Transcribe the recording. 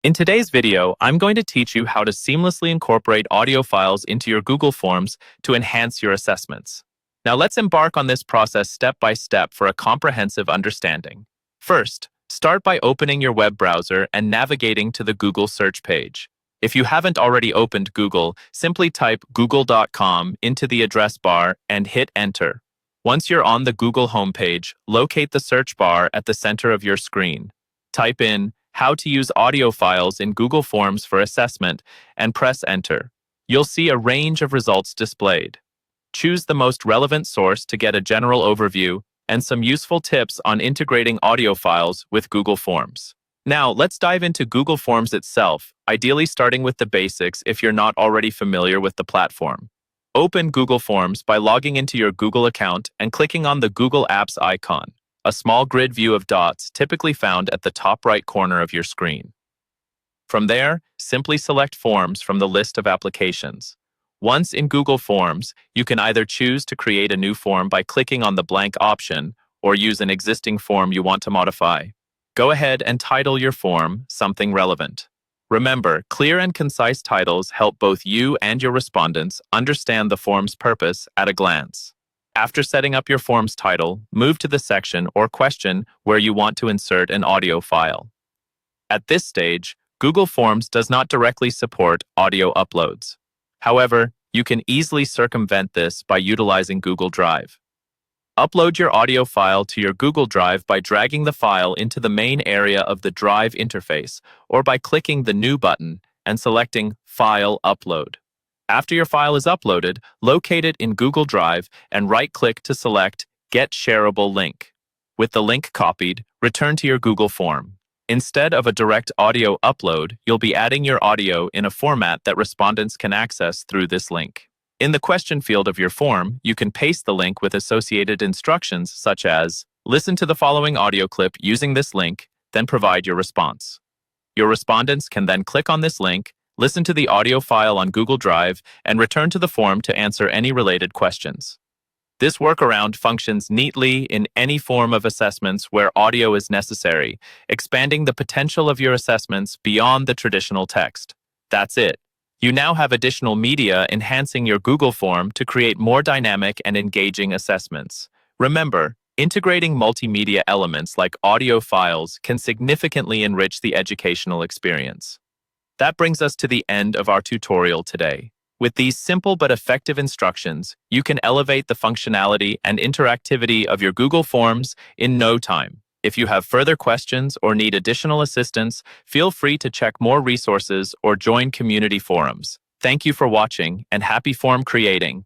In today's video, I'm going to teach you how to seamlessly incorporate audio files into your Google Forms to enhance your assessments. Now let's embark on this process step by step for a comprehensive understanding. First, start by opening your web browser and navigating to the Google search page. If you haven't already opened Google, simply type google.com into the address bar and hit enter. Once you're on the Google homepage, locate the search bar at the center of your screen. Type in how to use audio files in Google Forms for assessment and press enter. You'll see a range of results displayed. Choose the most relevant source to get a general overview and some useful tips on integrating audio files with Google Forms. Now, let's dive into Google Forms itself, ideally starting with the basics if you're not already familiar with the platform. Open Google Forms by logging into your Google account and clicking on the Google Apps icon, a small grid view of dots typically found at the top right corner of your screen. From there, simply select Forms from the list of applications. Once in Google Forms, you can either choose to create a new form by clicking on the blank option or use an existing form you want to modify. Go ahead and title your form something relevant. Remember, clear and concise titles help both you and your respondents understand the form's purpose at a glance. After setting up your form's title, move to the section or question where you want to insert an audio file. At this stage, Google Forms does not directly support audio uploads. However, you can easily circumvent this by utilizing Google Drive. Upload your audio file to your Google Drive by dragging the file into the main area of the Drive interface or by clicking the New button and selecting File Upload. After your file is uploaded, locate it in Google Drive and right-click to select Get Shareable Link. With the link copied, return to your Google form. Instead of a direct audio upload, you'll be adding your audio in a format that respondents can access through this link. In the question field of your form, you can paste the link with associated instructions such as, listen to the following audio clip using this link, then provide your response. Your respondents can then click on this link, listen to the audio file on Google Drive, and return to the form to answer any related questions. This workaround functions neatly in any form of assessments where audio is necessary, expanding the potential of your assessments beyond the traditional text. That's it. You now have additional media enhancing your Google form to create more dynamic and engaging assessments. Remember, integrating multimedia elements like audio files can significantly enrich the educational experience. That brings us to the end of our tutorial today. With these simple but effective instructions, you can elevate the functionality and interactivity of your Google Forms in no time. If you have further questions or need additional assistance, feel free to check more resources or join community forums. Thank you for watching and happy form creating.